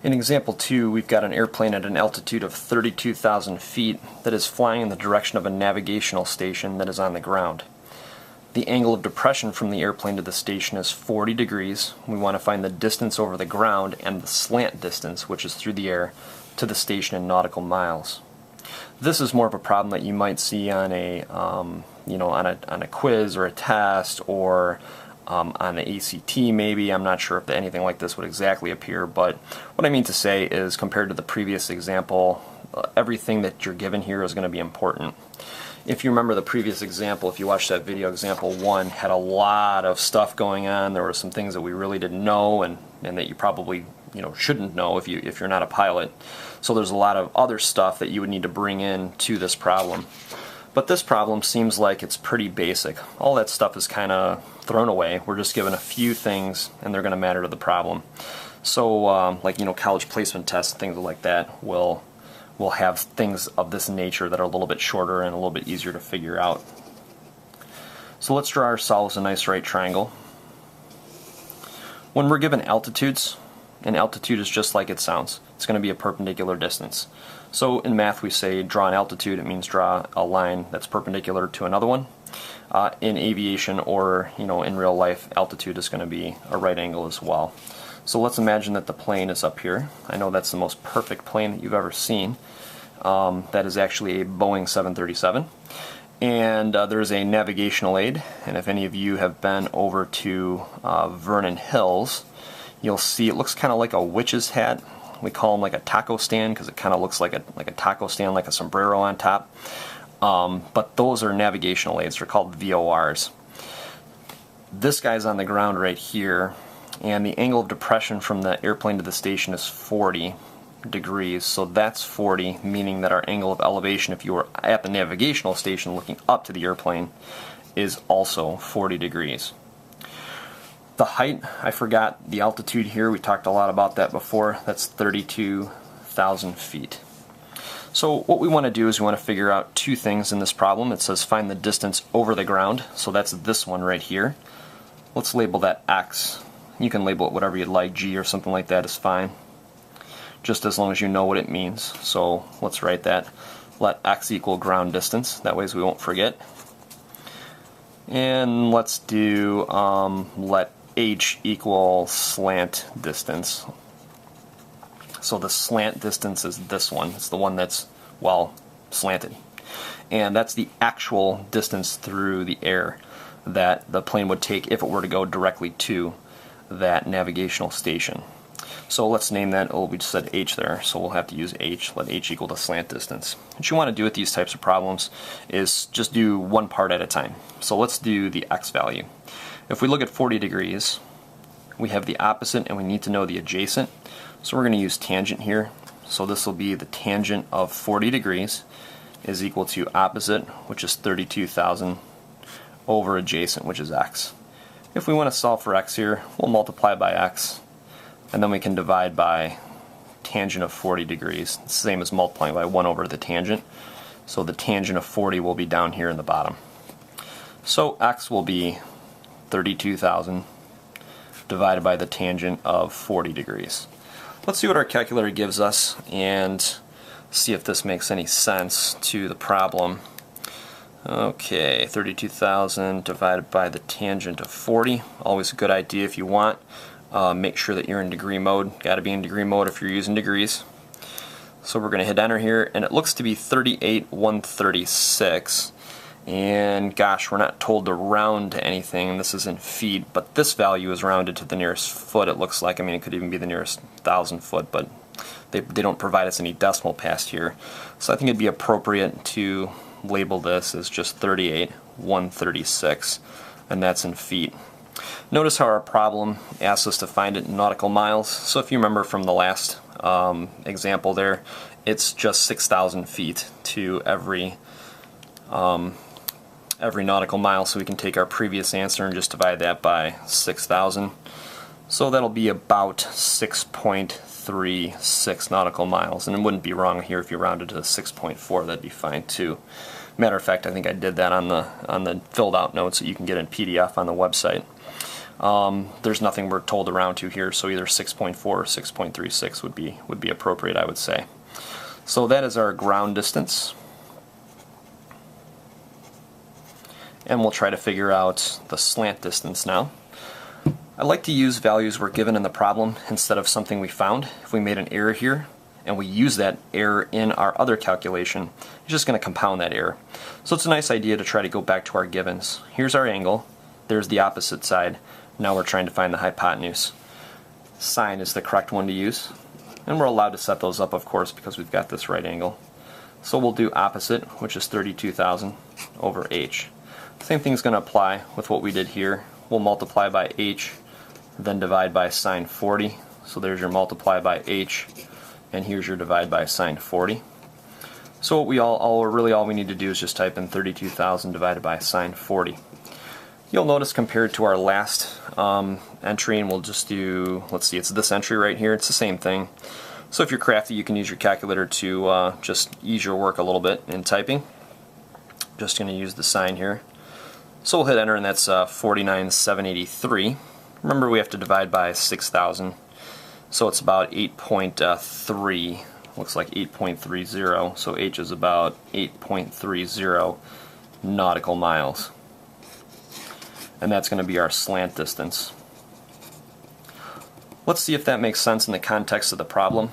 In example 2, we've got an airplane at an altitude of 32,000 feet that is flying in the direction of a navigational station that is on the ground. The angle of depression from the airplane to the station is 40 degrees. We want to find the distance over the ground and the slant distance, which is through the air, to the station in nautical miles. This is more of a problem that you might see on a on a quiz or a test, or on the ACT maybe. I'm not sure if anything like this would exactly appear, but what I mean to say is, compared to the previous example, everything that you're given here is going to be important. If you remember the previous example, if you watched that video, example 1 had a lot of stuff going on. There were some things that we really didn't know, and that you probably shouldn't know if you're not a pilot. So there's a lot of other stuff that you would need to bring in to this problem. But this problem seems like it's pretty basic. All that stuff is kind of thrown away. We're just given a few things, and they're going to matter to the problem. So like college placement tests, things like that will have things of this nature that are a little bit shorter and a little bit easier to figure out. So let's draw ourselves a nice right triangle. When we're given altitudes, and altitude is just like it sounds, it's going to be a perpendicular distance. So in math we say draw an altitude. It means draw a line that's perpendicular to another one. In aviation, or in real life, altitude is going to be a right angle as well. So let's imagine that the plane is up here. I know that's the most perfect plane that you've ever seen. That is actually a Boeing 737. And there's a navigational aid. And if any of you have been over to Vernon Hills, you'll see it looks kind of like a witch's hat. We call them like a taco stand because it kind of looks like a taco stand, like a sombrero on top. But those are navigational aids. They're called VORs. This guy's on the ground right here, and the angle of depression from the airplane to the station is 40 degrees. So that's 40, meaning that our angle of elevation, if you were at the navigational station looking up to the airplane, is also 40 degrees. The height, I forgot the altitude here. We talked a lot about that before. That's 32,000 feet. So what we want to do is we want to figure out two things in this problem. It says find the distance over the ground. So that's this one right here. Let's label that X. You can label it whatever you'd like. G or something like that is fine, just as long as you know what it means. So let's write that. Let X equal ground distance. That way we won't forget. And let's do let H equal slant distance. So the slant distance is this one. It's the one that's, well, slanted. And that's the actual distance through the air that the plane would take if it were to go directly to that navigational station. So let's name that, oh, we just said H there, so we'll have to use H. Let H equal the slant distance. What you want to do with these types of problems is just do one part at a time. So let's do the X value. If we look at 40 degrees, we have the opposite and we need to know the adjacent. So we're going to use tangent here. So this will be the tangent of 40 degrees is equal to opposite, which is 32,000, over adjacent, which is X. If we want to solve for X here, we'll multiply by X, and then we can divide by tangent of 40 degrees. It's the same as multiplying by 1 over the tangent. So the tangent of 40 will be down here in the bottom. So X will be 32,000 divided by the tangent of 40 degrees. Let's see what our calculator gives us and see if this makes any sense to the problem. Okay, 32,000 divided by the tangent of 40. Always a good idea if you want. Make sure that you're in degree mode. Got to be in degree mode if you're using degrees. So we're going to hit enter here, and it looks to be 38,136. And gosh, we're not told to round to anything. This is in feet, but this value is rounded to the nearest foot, it looks like. I mean, it could even be the nearest 1,000 foot, but they don't provide us any decimal past here. So I think it'd be appropriate to label this as just 38,136, and that's in feet. Notice how our problem asks us to find it in nautical miles. So if you remember from the last example there, it's just 6,000 feet to every nautical mile, so we can take our previous answer and just divide that by 6,000. So that'll be about 6.36 nautical miles, and it wouldn't be wrong here if you rounded to 6.4. That'd be fine too. Matter of fact, I think I did that on the filled out notes that you can get in PDF on the website. There's nothing we're told to round to here, so either 6.4 or 6.36 would be appropriate, I would say. So that is our ground distance. And we'll try to figure out the slant distance now. I like to use values we're given in the problem instead of something we found. If we made an error here and we use that error in our other calculation, it's just going to compound that error. So it's a nice idea to try to go back to our givens. Here's our angle, there's the opposite side. Now we're trying to find the hypotenuse. Sine is the correct one to use. And we're allowed to set those up, of course, because we've got this right angle. So we'll do opposite, which is 32,000 over h. Same thing's going to apply with what we did here. We'll multiply by h, then divide by sine 40. So there's your multiply by h, and here's your divide by sine 40. So what all we need to do is just type in 32,000 divided by sine 40. You'll notice compared to our last entry, and we'll just do, let's see, it's this entry right here, it's the same thing. So if you're crafty, you can use your calculator to just ease your work a little bit in typing. Just going to use the sign here. So we'll hit enter, and that's 49,783. Remember, we have to divide by 6,000, so it's about 8.3. Looks like 8.30, so h is about 8.30 nautical miles. And that's going to be our slant distance. Let's see if that makes sense in the context of the problem.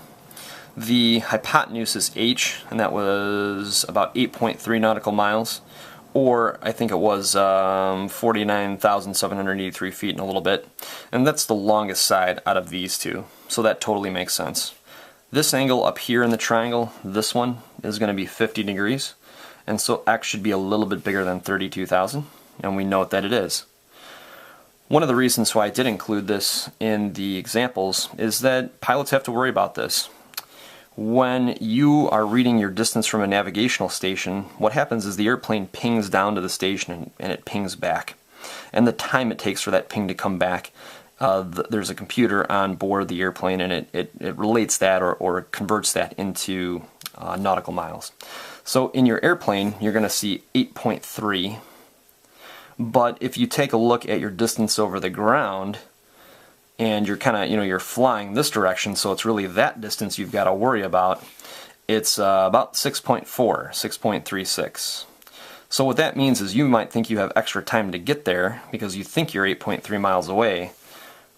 The hypotenuse is h, and that was about 8.3 nautical miles. Or I think it was 49,783 feet and a little bit. And that's the longest side out of these two. So that totally makes sense. This angle up here in the triangle, this one, is going to be 50 degrees. And so x should be a little bit bigger than 32,000. And we note that it is. One of the reasons why I did include this in the examples is that pilots have to worry about this. When you are reading your distance from a navigational station, what happens is the airplane pings down to the station and it pings back. And the time it takes for that ping to come back, there's a computer on board the airplane, and it relates that or converts that into nautical miles. So in your airplane, you're going to see 8.3. But if you take a look at your distance over the ground, and you're kind of, you're flying this direction, so it's really that distance you've got to worry about. It's about 6.4, 6.36. So what that means is you might think you have extra time to get there because you think you're 8.3 miles away,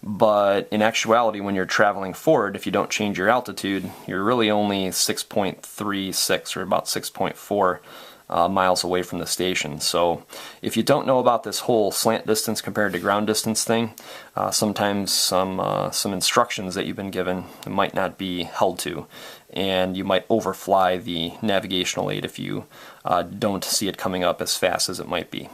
but in actuality, when you're traveling forward, if you don't change your altitude, you're really only 6.36 or about 6.4 miles away from the station. So if you don't know about this whole slant distance compared to ground distance thing, sometimes some instructions that you've been given might not be held to, and you might overfly the navigational aid if you don't see it coming up as fast as it might be.